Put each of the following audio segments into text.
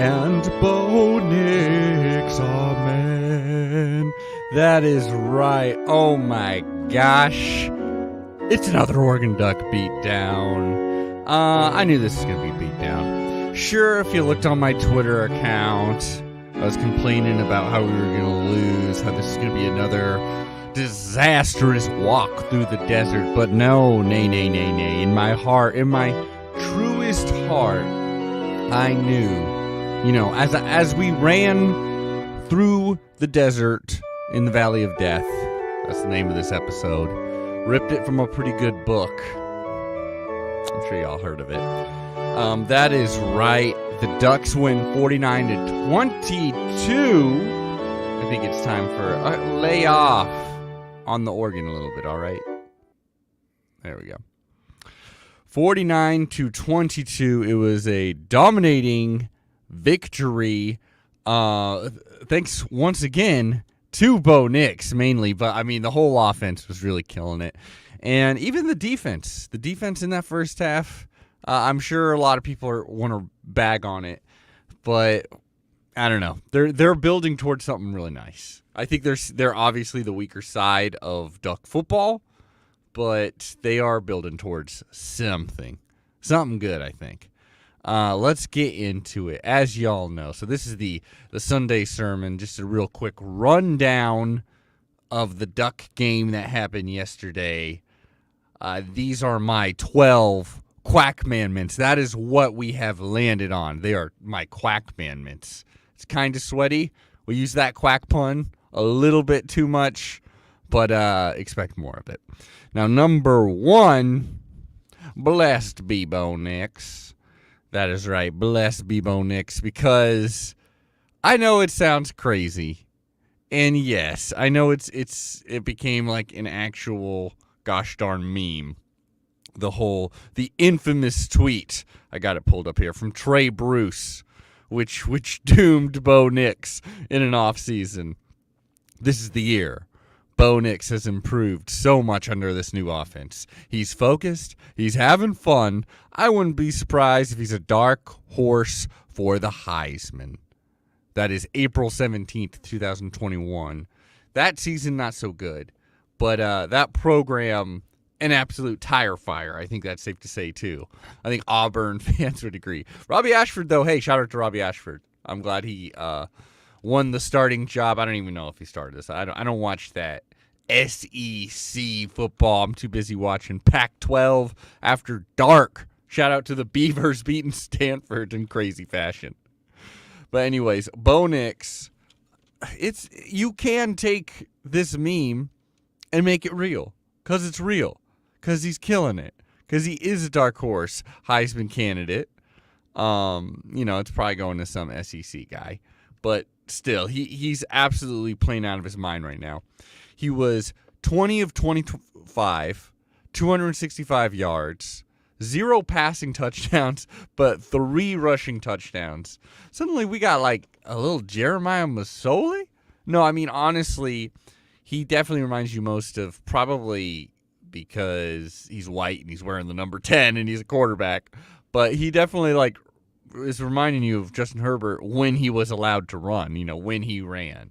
and Bo Nix, amen. That is right. Oh my gosh. It's another Oregon Duck beatdown. I knew this was going to be beatdown. Sure, if you looked on my Twitter account, I was complaining about how we were going to lose, how this is going to be another disastrous walk through the desert. But no, nay. In my heart, in my truest heart, I knew, as we ran through the desert in the Valley of Death, that's the name of this episode, ripped it from a pretty good book. I'm sure y'all heard of it. That is right. The Ducks win 49-22. I think it's time for a layoff on the organ a little bit, all right? There we go. 49-22. It was a dominating victory. Thanks once again to Bo Nix mainly, but I mean the whole offense was really killing it. And even the defense in that first half, I'm sure a lot of people want to bag on it, but I don't know. They're building towards something really nice. I think they're obviously the weaker side of Duck football, but they are building towards something good, I think. Let's get into it, as y'all know. So this is the Sunday sermon, just a real quick rundown of the Duck game that happened yesterday. These are my 12 Quack commandments. That is what we have landed on. They are my Quack commandments. It's kind of sweaty. We use that Quack pun a little bit too much, but expect more of it. Now, number 1, blessed be Bo Nix. That is right, blessed be Bo Nix, because I know it sounds crazy, and yes, I know it became like an actual gosh darn meme. The infamous tweet, I got it pulled up here, from Trey Bruce, which doomed Bo Nix in an offseason. This is the year Bo Nix has improved so much under this new offense. He's focused. He's having fun. I wouldn't be surprised if he's a dark horse for the Heisman. That is April 17th, 2021. That season, not so good. But that program, an absolute tire fire. I think that's safe to say, too. I think Auburn fans would agree. Robbie Ashford, though, hey, shout out to Robbie Ashford. I'm glad he won the starting job. I don't even know if he started this. I don't watch that SEC football. I'm too busy watching Pac-12 after dark. Shout out to the Beavers beating Stanford in crazy fashion. But anyways, Bo Nix, you can take this meme and make it real, because it's real, because he's killing it, because he is a dark horse Heisman candidate. It's probably going to some SEC guy, but still, he's absolutely playing out of his mind right now. He was 20 of 25, 265 yards, 0 passing touchdowns, but 3 rushing touchdowns. Suddenly we got like a little Jeremiah Masoli? No, I mean, honestly, he definitely reminds you most of, probably because he's white and he's wearing the number 10 and he's a quarterback, but he definitely is reminding you of Justin Herbert when he was allowed to run, when he ran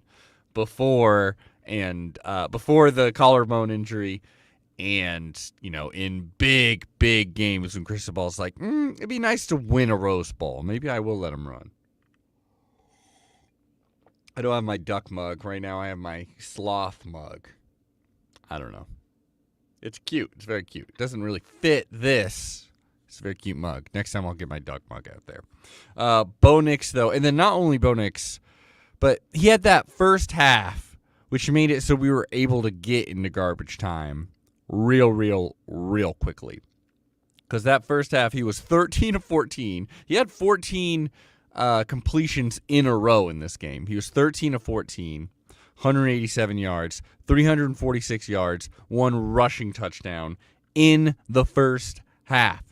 before the collarbone injury, and in big games when Cristobal's like, it'd be nice to win a Rose Bowl. Maybe I will let him run. I don't have my Duck mug right now. I have my Sloth mug. I don't know. It's cute. It's very cute. It doesn't really fit this. It's a very cute mug. Next time I'll get my Duck mug out there. Bo Nix, though, and then not only Bo Nix, but he had that first half, which made it so we were able to get into garbage time real quickly. Because that first half, he was 13 of 14. He had 14 completions in a row in this game. He was 13 of 14, 187 yards, 346 yards, 1 rushing touchdown in the first half.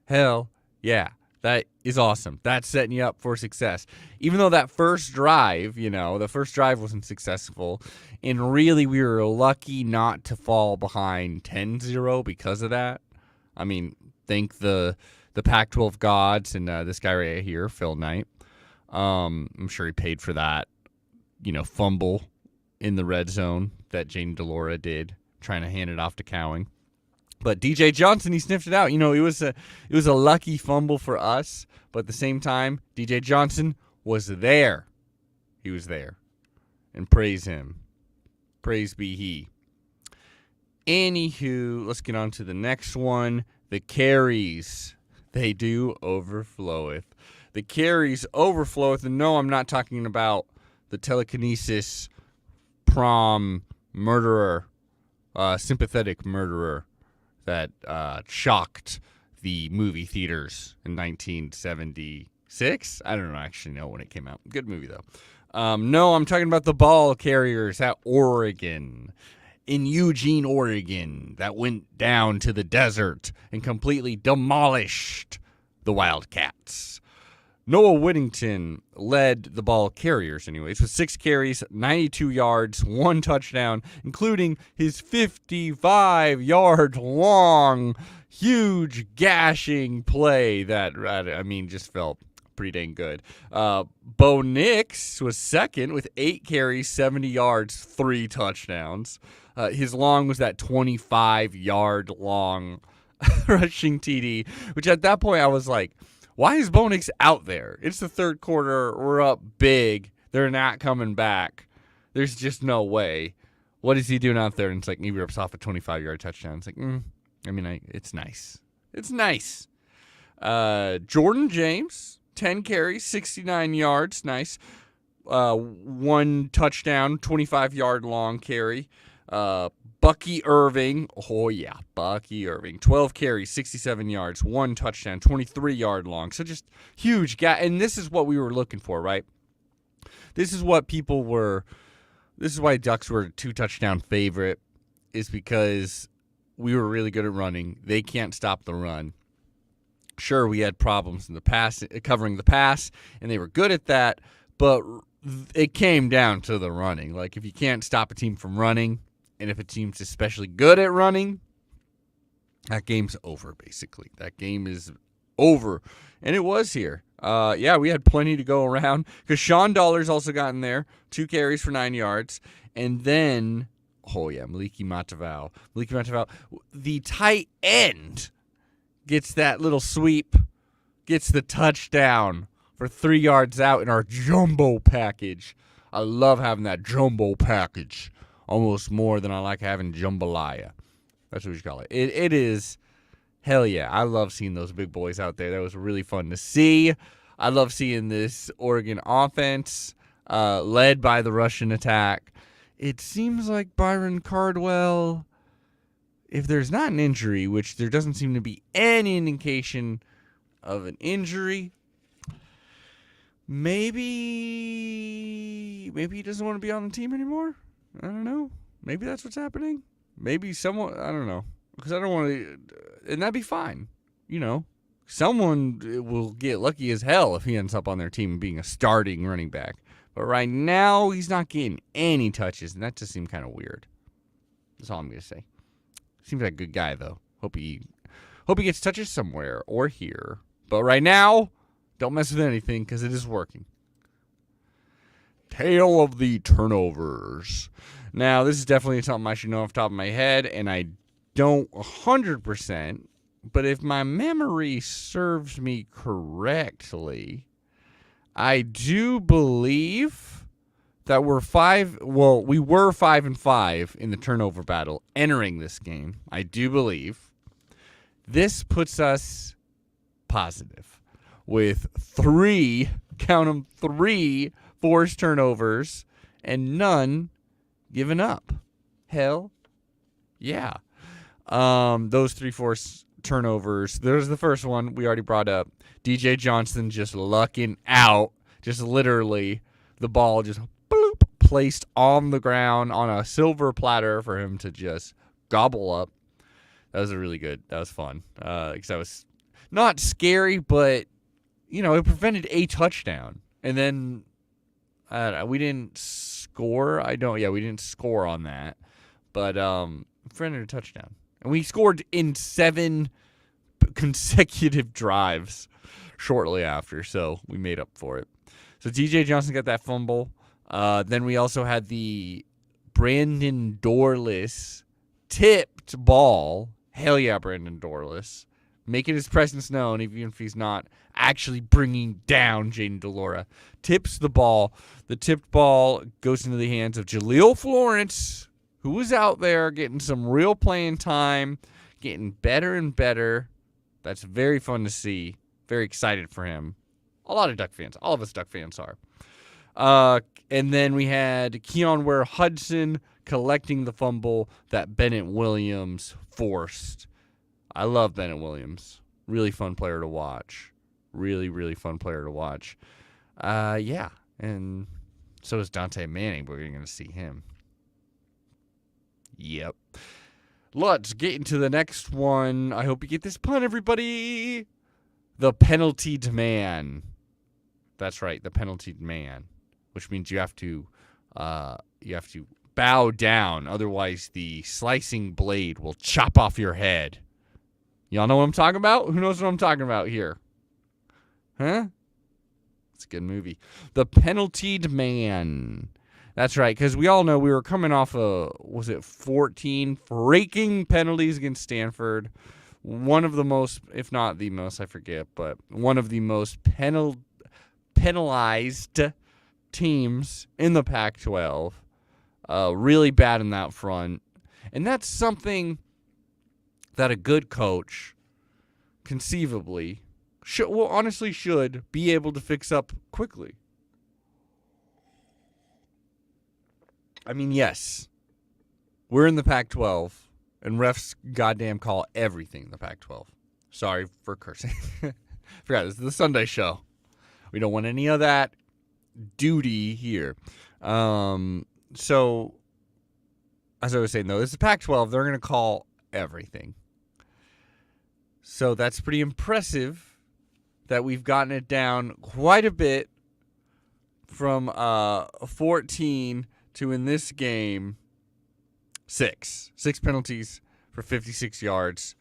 Hell yeah. That is awesome. That's setting you up for success. Even though that first drive, the first drive wasn't successful, and really we were lucky not to fall behind 10-0 because of that. I mean, thank the Pac-12 gods and this guy right here, Phil Knight. I'm sure he paid for that, fumble in the red zone that Jane DeLora did, trying to hand it off to Cowing. But DJ Johnson, he sniffed it out. It was a lucky fumble for us, but at the same time, DJ Johnson was there. He was there. And praise him. Praise be he. Anywho, let's get on to the next one. The carries. They do overfloweth. The carries overfloweth. And no, I'm not talking about the telekinesis prom murderer, sympathetic murderer that shocked the movie theaters in 1976. I don't actually know when it came out. Good movie, though. No, I'm talking about the ball carriers at Oregon. In Eugene, Oregon, that went down to the desert and completely demolished the Wildcats. Noah Whittington led the ball carriers, anyways, with 6 carries, 92 yards, 1 touchdown, including his 55-yard long, huge gashing play that, just felt pretty dang good. Bo Nix was second with 8 carries, 70 yards, 3 touchdowns. His long was that 25-yard long rushing TD, which at that point I was like, why is Bo Nix out there? It's the third quarter. We're up big. They're not coming back. There's just no way. What is he doing out there? And it's like, he rips off a 25-yard touchdown. It's like, it's nice. It's nice. Jordan James, 10 carries, 69 yards. Nice. 1 touchdown, 25-yard long carry. Bucky Irving, Bucky Irving, 12 carries, 67 yards, 1 touchdown, 23-yard long. So just huge guy. And this is what we were looking for, right? This is why Ducks were a 2-touchdown favorite, is because we were really good at running. They can't stop the run. Sure, we had problems in the pass, covering the pass, and they were good at that, but it came down to the running. Like, if you can't stop a team from running, and if a team's especially good at running, that game's over, basically. That game is over. And it was here. We had plenty to go around, because Sean Dollar's also got in there, 2 carries for 9 yards. And then, Maliki Matavao. The tight end gets that little sweep, gets the touchdown for 3 yards out in our jumbo package. I love having that jumbo package. Almost more than I like having jambalaya. That's what you call it. It is, hell yeah. I love seeing those big boys out there. That was really fun to see. I love seeing this Oregon offense led by the Russian attack. It seems like Byron Cardwell, if there's not an injury, which there doesn't seem to be any indication of an injury, maybe he doesn't want to be on the team anymore. I don't know. Maybe that's what's happening. Maybe someone, I don't know. Because I don't want to, and that'd be fine. Someone will get lucky as hell if he ends up on their team being a starting running back. But right now, he's not getting any touches, and that just seemed kind of weird. That's all I'm going to say. Seems like a good guy, though. Hope he gets touches somewhere or here. But right now, don't mess with anything because it is working. Tale of the turnovers. Now, this is definitely something I should know off the top of my head, and I don't 100%, but if my memory serves me correctly, I do believe that we were 5-5 in the turnover battle entering this game. I do believe. This puts us positive with 3 forced turnovers and none given up. Hell yeah. Those 3 forced turnovers. There's the first one we already brought up. DJ Johnson just lucking out. Just literally the ball just bloop, placed on the ground on a silver platter for him to just gobble up. That was that was fun. Because that was not scary, but, it prevented a touchdown. And then we didn't score. We didn't score on that. But prevented a touchdown. And we scored in 7 consecutive drives shortly after, so we made up for it. So DJ Johnson got that fumble. Then we also had the Brandon Dorless tipped ball. Hell yeah, Brandon Dorless. Making his presence known, even if he's not actually bringing down Jaden DeLora. Tips the ball. The tipped ball goes into the hands of Jaleel Florence, who was out there getting some real playing time, getting better and better. That's very fun to see. Very excited for him. A lot of Duck fans. All of us Duck fans are. And then we had Keon Ware Hudson collecting the fumble that Bennett Williams forced. I love Bennett Williams. Really fun player to watch. Really, really fun player to watch. Yeah. And so is Dante Manning, but we're going to see him. Yep. Let's get into the next one. I hope you get this pun, everybody. The penaltied man. That's right, the penaltied man. Which means you have to bow down. Otherwise, the slicing blade will chop off your head. Y'all know what I'm talking about? Who knows what I'm talking about here? Huh? It's a good movie. The Penaltied Man. That's right, because we all know we were coming off 14 freaking penalties against Stanford. One of the most, if not the most, I forget, but one of the most penalized teams in the Pac-12. Really bad in that front. And that's something that a good coach conceivably should be able to fix up quickly. I mean, yes, we're in the Pac-12, and refs goddamn call everything in the Pac-12. Sorry for cursing. Forgot, this is the Sunday show. We don't want any of that duty here. So, as I was saying, though, this is Pac-12. They're going to call everything. So that's pretty impressive that we've gotten it down quite a bit from 14 to, in this game, 6. 6 penalties for 56 yards.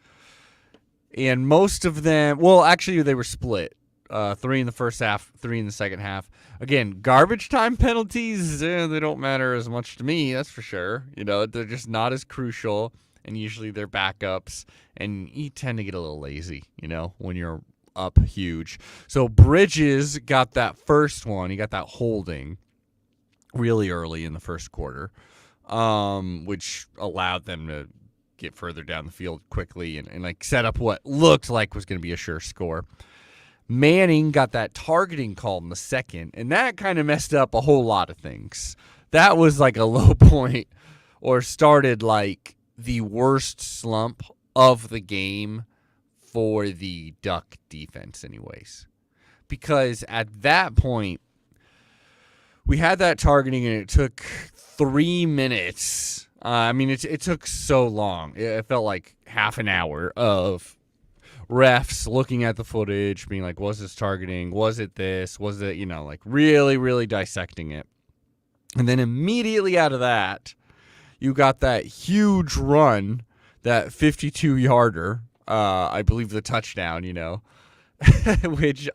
And most of them, well, actually, they were split. 3 in the first half, 3 in the second half. Again, garbage time penalties, they don't matter as much to me, that's for sure. You know, they're just not as crucial, and usually they're backups, and you tend to get a little lazy, you know, when you're up huge. So Bridges got that first one. He got that holding really early in the first quarter, which allowed them to get further down the field quickly and like set up what looked like was going to be a sure score. Manning got that targeting call in the second, and that kind of messed up a whole lot of things. That was like a low point, or started like the worst slump of the game for the Duck defense anyways. Because at that point, we had that targeting, and it took 3 minutes. It took so long. It felt like half an hour of refs looking at the footage, being like, was this targeting? Was it this? Was it, like really, really dissecting it. And then immediately out of that, you got that huge run, that 52-yarder, I believe the touchdown, which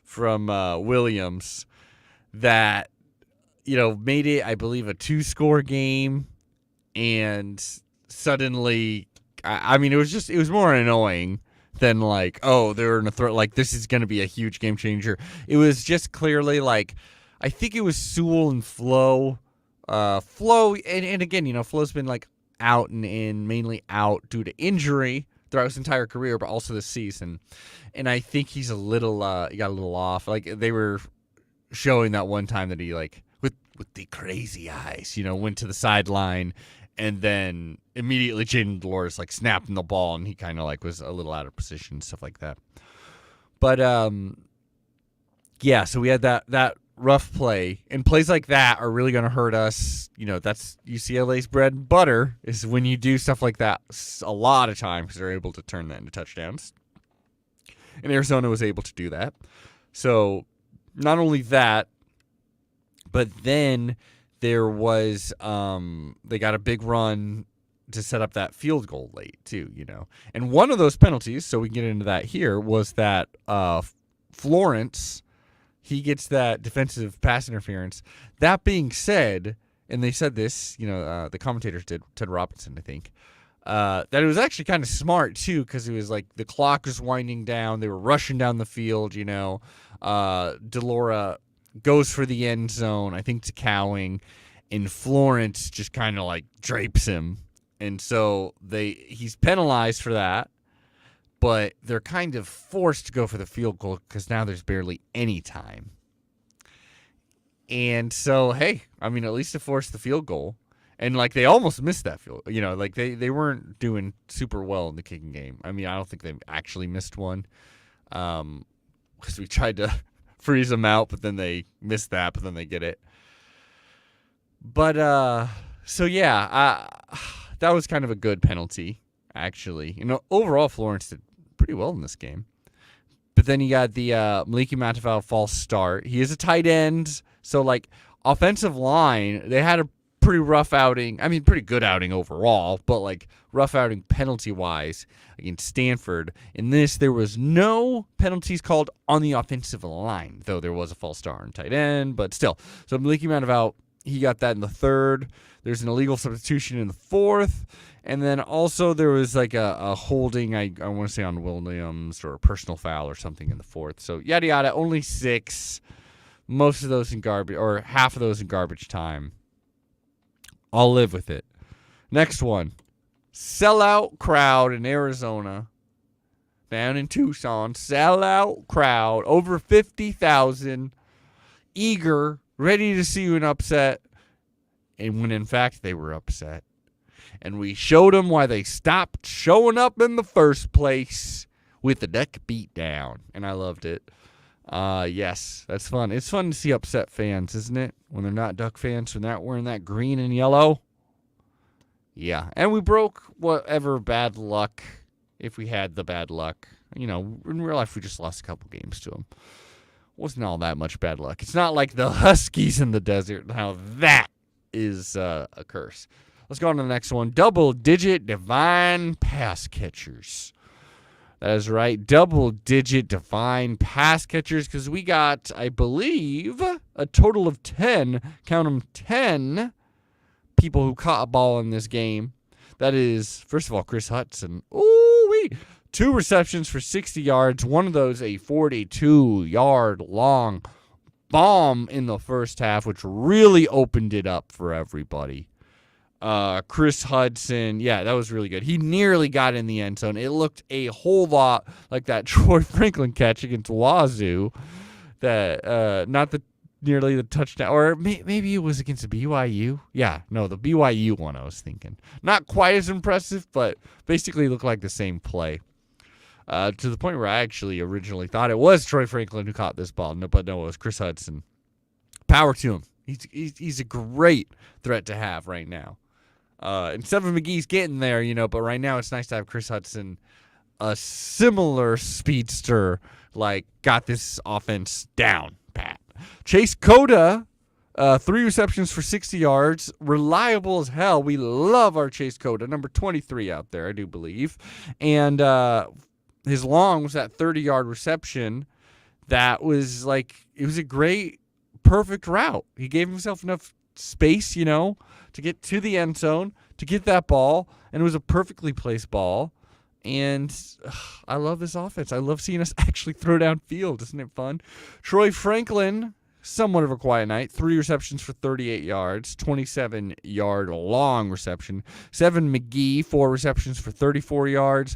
from Williams, that, made it, I believe, a 2-score game. And suddenly, it was more annoying than like, oh, they're in a throw. Like, this is going to be a huge game changer. It was just clearly like, I think it was Sewell and Flo. And again, Flo's been like out and in, mainly out due to injury throughout his entire career, but also this season. And I think he's he got a little off. Like, they were showing that one time that he, like, with the crazy eyes, went to the sideline, and then immediately Jaden Delores like snapping the ball, and he kind of like was a little out of position, stuff like that. But yeah, so we had that rough play, and plays like that are really going to hurt us. That's UCLA's bread and butter, is when you do stuff like that a lot of times, because they're able to turn that into touchdowns. And Arizona was able to do that. So not only that, but then there was they got a big run to set up that field goal late too, And one of those penalties, so we can get into that here, was that Florence, he gets that defensive pass interference. That being said, and they said this, the commentators did, Ted Robinson, I think, that it was actually kind of smart, too, because it was like the clock was winding down. They were rushing down the field, Delora goes for the end zone, I think to Cowing, and Florence just kind of like drapes him. And so he's penalized for that, but they're kind of forced to go for the field goal because now there's barely any time. And so, hey, I mean, at least it forced the field goal. And, like, they almost missed that field. Like, they weren't doing super well in the kicking game. I mean, I don't think they actually missed one because we tried to freeze them out, but then they missed that, but then they get it. But, so, yeah, that was kind of a good penalty, actually. Overall, Florence did pretty well in this game. But then you got the Maliki Matafau false start. He is a tight end. So, like, offensive line, they had a pretty rough outing. I mean, pretty good outing overall, but, like, rough outing penalty-wise against Stanford. In this, there was no penalties called on the offensive line, though there was a false start on tight end, but still. So, Maliki Matafau, he got that in the third. There's an illegal substitution in the fourth. And then also there was, like, a holding, I want to say on Williams, or a personal foul or something in the fourth. So, yada, yada, only 6. Most of those in garbage, or half of those in garbage time. I'll live with it. Next one. Sellout crowd in Arizona. Down in Tucson. Sellout crowd. Over 50,000. Eager. Ready to see an upset. And when in fact they were upset. And we showed them why they stopped showing up in the first place with the deck beat down. And I loved it. Yes, that's fun. It's fun to see upset fans, isn't it? When they're not Duck fans, when they're not wearing that green and yellow. Yeah, and we broke whatever bad luck, if we had the bad luck. In real life, we just lost a couple games to them. Wasn't all that much bad luck. It's not like the Huskies in the desert. Now that is a curse. Let's go on to the next one. Double-digit divine pass catchers. That is right, double-digit divine pass catchers, because we got, I believe, a total of 10, count them 10 people who caught a ball in this game. That is, first of all, Chris Hudson. Ooh-wee. 2 receptions for 60 yards, one of those a 42-yard long bomb in the first half, which really opened it up for everybody. Chris Hudson, yeah, that was really good. He nearly got in the end zone. It looked a whole lot like that Troy Franklin catch against Wazoo. That not nearly the touchdown, or maybe it was against the BYU. Yeah, no, the BYU one I was thinking. Not quite as impressive, but basically looked like the same play. To the point where I actually originally thought it was Troy Franklin who caught this ball. No, but no, it was Chris Hudson. Power to him. He's a great threat to have right now. And Seven McGee's getting there, but right now it's nice to have Chris Hudson, a similar speedster, like, got this offense down, pat. Chase Cota, 3 receptions for 60 yards, reliable as hell. We love our Chase Cota, number 23 out there, I do believe. And his long was that 30-yard reception that was, like, it was a great, perfect route. He gave himself enough space, to get to the end zone, to get that ball, and it was a perfectly placed ball. And I love this offense. I love seeing us actually throw downfield. Isn't it fun? Troy Franklin, somewhat of a quiet night. 3 receptions for 38 yards, 27-yard long reception. Seven McGee, 4 receptions for 34 yards.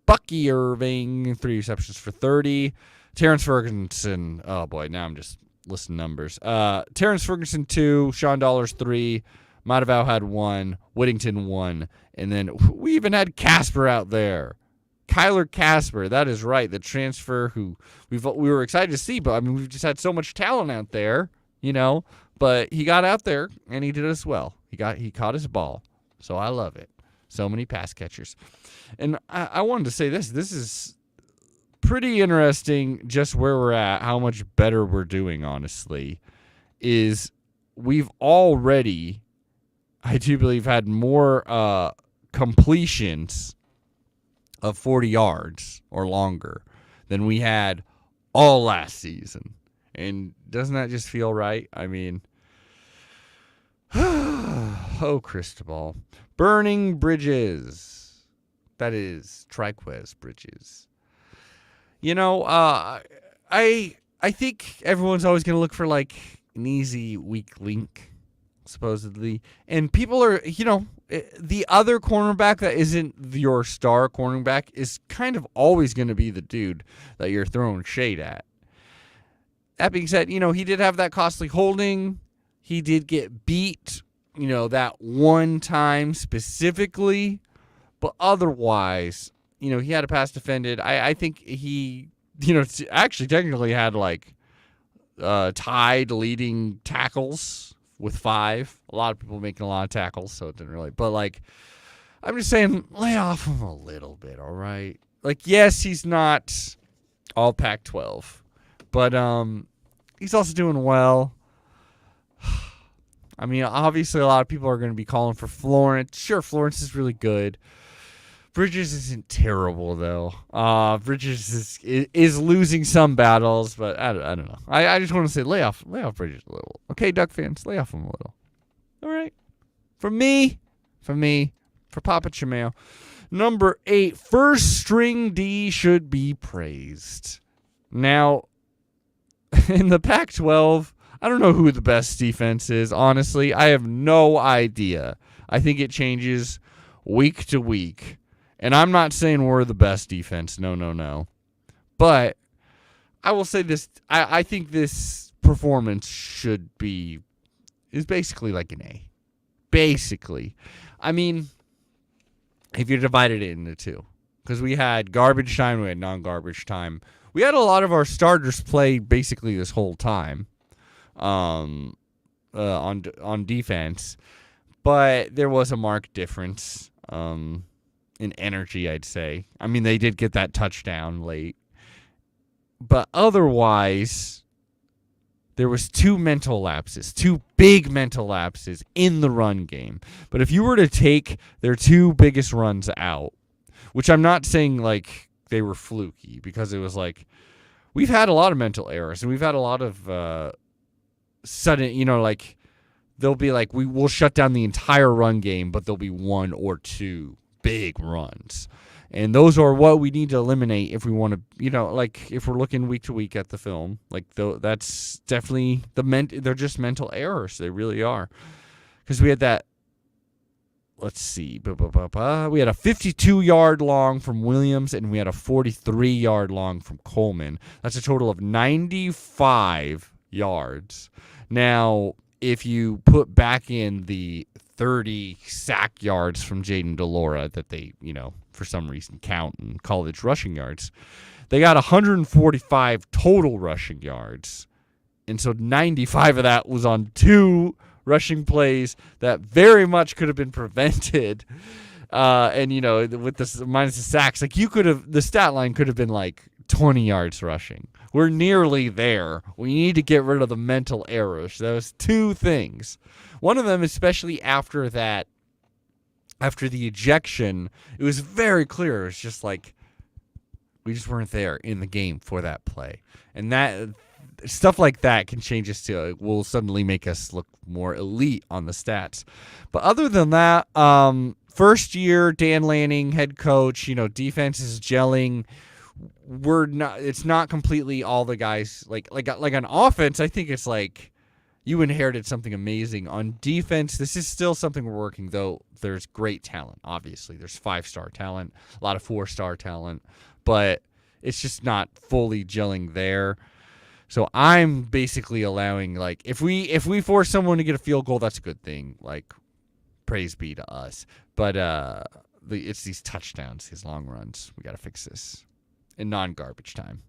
Bucky Irving, 3 receptions for 30. Terrence Ferguson, oh boy, now I'm just listing numbers. Terrence Ferguson, 2. Sean Dollars, 3. Matavau had 1. Whittington, 1. And then we even had Casper out there. Kyler Casper, that is right, the transfer who we were excited to see, but I mean, we've just had so much talent out there, but he got out there and he did us well. He caught his ball. So I love it. So many pass catchers. And I wanted to say this is pretty interesting just where we're at, how much better we're doing, honestly, is we've already, I do believe, had more completions of 40 yards or longer than we had all last season. And doesn't that just feel right? I mean, oh, Cristobal. Burning bridges. That is Triquez bridges. I think everyone's always going to look for like an easy weak link, supposedly. And people are, the other cornerback that isn't your star cornerback is kind of always going to be the dude that you're throwing shade at. That being said, he did have that costly holding. He did get beat, that one time specifically. But otherwise, he had a pass defended. I think he, actually technically had like tied leading tackles with 5. A lot of people making a lot of tackles, so it didn't really. But like, I'm just saying, lay off him a little bit, all right? Like, yes, he's not all Pac-12, but he's also doing well. I mean, obviously, a lot of people are going to be calling for Florence. Sure, Florence is really good. Bridges isn't terrible, though. Bridges is losing some battles, but I don't know. I just want to say lay off Bridges a little. Okay, Duck fans, lay off him a little. All right. For Papa Chimeo. Number 8, first string D should be praised. Now, in the Pac-12, I don't know who the best defense is, honestly. I have no idea. I think it changes week to week. And I'm not saying we're the best defense. No. But I will say this. I think this performance is basically like an A. Basically. I mean, if you divided it into 2. Because we had garbage time, we had non-garbage time. We had a lot of our starters play basically this whole time on defense. But there was a marked difference in energy, I'd say. I mean, they did get that touchdown late. But otherwise, there was 2 mental lapses, 2 big mental lapses in the run game. But if you were to take their 2 biggest runs out, which I'm not saying like they were fluky, because it was like, we've had a lot of mental errors, and we've had a lot of sudden, like, they'll be like, we'll shut down the entire run game, but there'll be 1 or 2 big runs. And those are what we need to eliminate if we want to, like, if we're looking week to week at the film. Like, that's definitely they're just mental errors. They really are. Because we had that, let's see, we had a 52-yard long from Williams, and we had a 43-yard long from Coleman. That's a total of 95 yards. Now, if you put back in the 30 sack yards from Jaden DeLora that they, for some reason count in college rushing yards, they got 145 total rushing yards. And so 95 of that was on 2 rushing plays that very much could have been prevented. And, with the minus the sacks, like the stat line could have been like 20 yards rushing. We're nearly there. We need to get rid of the mental errors. Those 2 things. One of them, especially after the ejection, it was very clear. It was just like, we just weren't there in the game for that play. And that stuff like that can change us to, will suddenly make us look more elite on the stats. But other than that, first year, Dan Lanning, head coach, defense is gelling. It's not completely all the guys, like on offense, I think it's like, you inherited something amazing. On defense, this is still something we're working, though there's great talent, obviously. There's 5-star talent, a lot of 4-star talent, but it's just not fully gelling there. So I'm basically allowing, like, if we force someone to get a field goal, that's a good thing. Like, praise be to us. But it's these touchdowns, these long runs. We got to fix this in non-garbage time.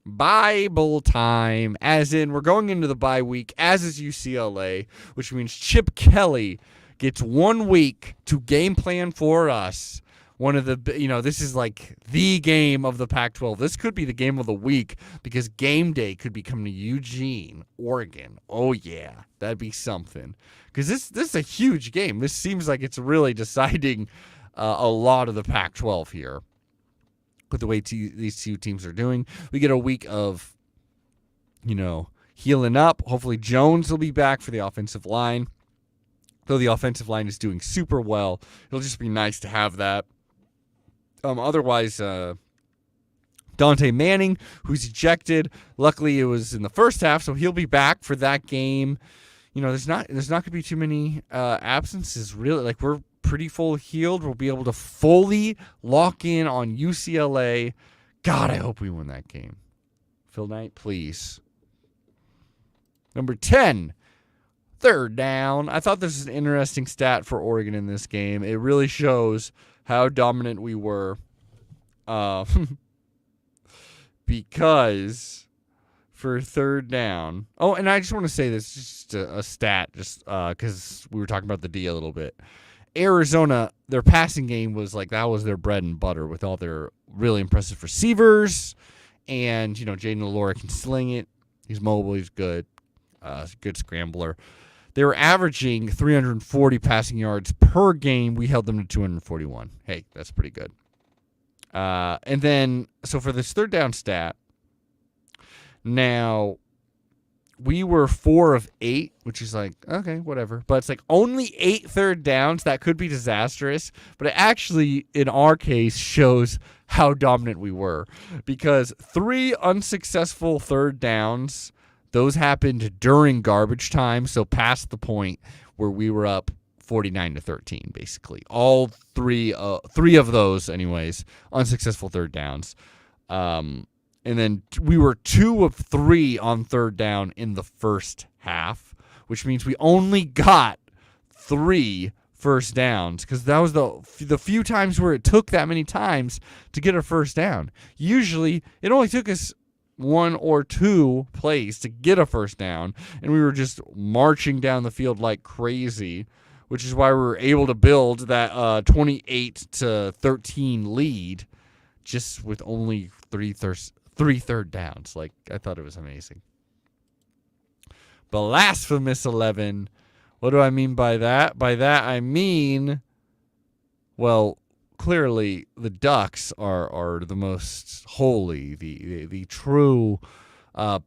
Bible time, as in we're going into the bye week, as is UCLA, which means Chip Kelly gets 1 week to game plan for us. One of the, this is like the game of the Pac-12. This could be the game of the week because game day could be coming to Eugene, Oregon. Oh, yeah, that'd be something. Because this is a huge game. This seems like it's really deciding a lot of the Pac-12 here. With the way these 2 teams are doing, we get a week of healing up. Hopefully Jones will be back for the offensive line. Though the offensive line is doing super well, it'll just be nice to have that. Otherwise, Dante Manning, who's ejected. Luckily, it was in the first half, so he'll be back for that game. There's not going to be too many absences, really. Like, we're pretty full healed. We'll be able to fully lock in on UCLA. God, I hope we win that game. Phil Knight, please. Number 10, third down. I thought this was an interesting stat for Oregon in this game. It really shows how dominant we were. Because for third down. Oh, and I just want to say this, just a stat, just because we were talking about the D a little bit. Arizona, their passing game was like, that was their bread and butter with all their really impressive receivers. And, Jaden Allura can sling it. He's mobile. He's good. He's a good scrambler. They were averaging 340 passing yards per game. We held them to 241. Hey, that's pretty good. And then, so for this third down stat, now we were 4 of 8, which is like, okay, whatever. But it's like only 8 third downs. That could be disastrous. But it actually, in our case, shows how dominant we were. Because 3 unsuccessful third downs, those happened during garbage time. So past the point where we were up 49-13, basically. All three of those, anyways, unsuccessful third downs. And then we were 2 of 3 on third down in the first half, which means we only got 3 first downs, because that was the few times where it took that many times to get a first down. Usually, it only took us 1 or 2 plays to get a first down, and we were just marching down the field like crazy, which is why we were able to build that 28-13 lead just with only 3 third downs. Like, I thought it was amazing. Blasphemous 11. What do I mean by that? By that, I mean, well, clearly the Ducks are the most holy, the true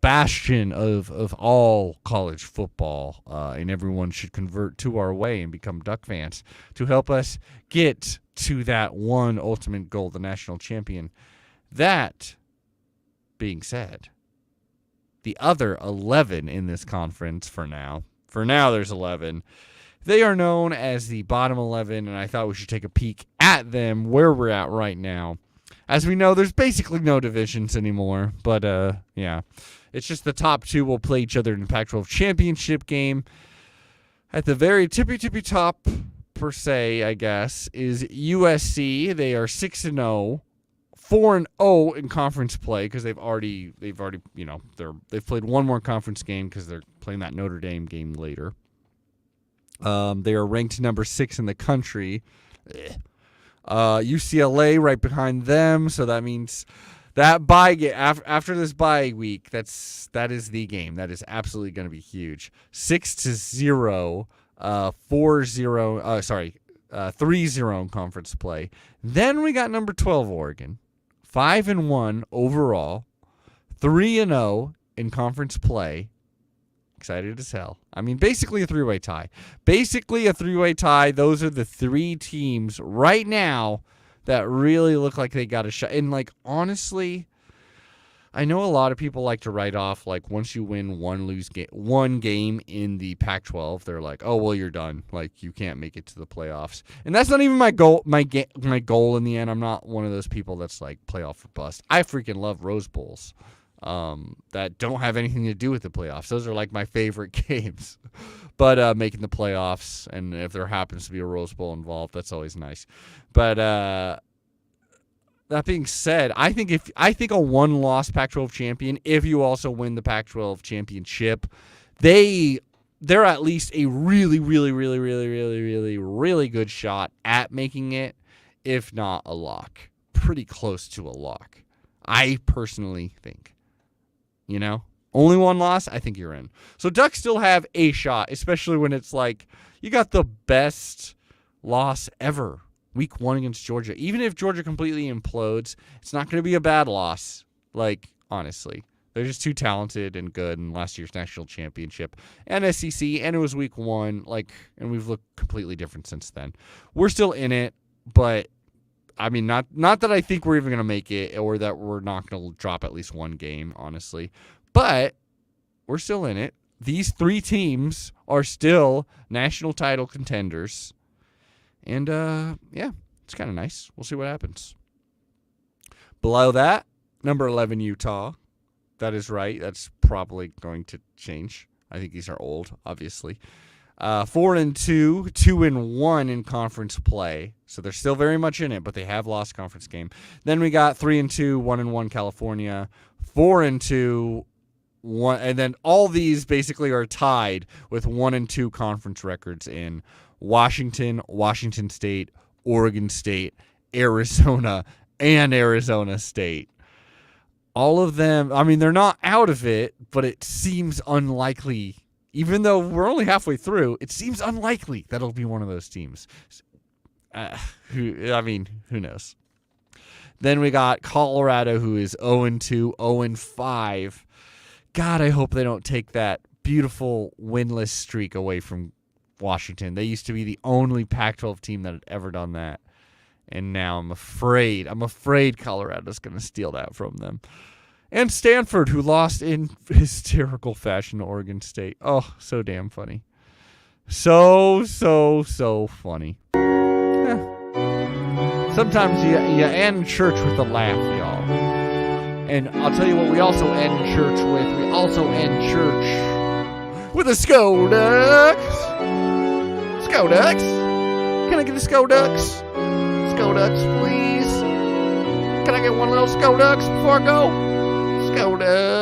bastion of all college football, and everyone should convert to our way and become Duck fans to help us get to that one ultimate goal, the national champion. That being said, the other 11 in this conference for now there's 11. They are known as the bottom 11, and I thought we should take a peek at them, where we're at right now. As we know, there's basically no divisions anymore, but yeah. It's just the top 2 will play each other in the Pac-12 championship game. At the very tippy top, per se, I guess, is USC. They are 6-0. 4-0 in conference play, because they've already they've played one more conference game because they're playing that Notre Dame game later. They are ranked number 6 in the country. UCLA right behind them, so that means that after this bye week, that is the game. That is absolutely going to be huge. 6-0, 3-0 in conference play. Then we got number 12 Oregon. 5-1 overall, 3-0 in conference play. Excited as hell. I mean, basically a 3-way tie. Those are the 3 teams right now that really look like they got a shot. And, like, honestly, I know a lot of people like to write off, like, once you win one game in the Pac-12, they're like, oh, well, you're done. Like, you can't make it to the playoffs. And that's not even my goal. My goal in the end. I'm not one of those people that's like playoff or bust. I freaking love Rose Bowls that don't have anything to do with the playoffs. Those are like my favorite games. But making the playoffs, and if there happens to be a Rose Bowl involved, that's always nice. But that being said, I think a one-loss Pac-12 champion, if you also win the Pac-12 championship, they're at least a really, really, really, really, really, really, really good shot at making it, if not a lock. Pretty close to a lock, I personally think. Only one loss, I think you're in. So Ducks still have a shot, especially when it's like you got the best loss ever. Week 1 against Georgia. Even if Georgia completely implodes, it's not going to be a bad loss. Like, honestly. They're just too talented and good in last year's national championship and SEC, and it was week 1, and we've looked completely different since then. We're still in it, but I mean, not that I think we're even going to make it or that we're not going to drop at least one game, honestly, but we're still in it. These 3 teams are still national title contenders, and yeah, it's kind of nice. We'll see what happens. Below that, number 11, Utah. That is right. That's probably going to change. I think these are old, obviously. 4-2, 2-1 in conference play. So they're still very much in it, but they have lost conference game. Then we got 3-2, 1-1 California, 4-2, 1, and then all these basically are tied with 1-2 conference records in Washington, Washington State, Oregon State, Arizona, and Arizona State. All of them, I mean, they're not out of it, but it seems unlikely. Even though we're only halfway through, it seems unlikely that it'll be one of those teams. Who knows? Then we got Colorado, who is 0-2, 0-5. God, I hope they don't take that beautiful winless streak away from Washington. They used to be the only Pac-12 team that had ever done that. And now I'm afraid Colorado's going to steal that from them. And Stanford, who lost in hysterical fashion to Oregon State. Oh, so damn funny. So funny. Sometimes you end church with a laugh, y'all. And I'll tell you what we also end church with. We also end church with a Skodux. Skodux. Can I get a Skodux? Skodux, please. Can I get one little Skodux before I go? Skodux.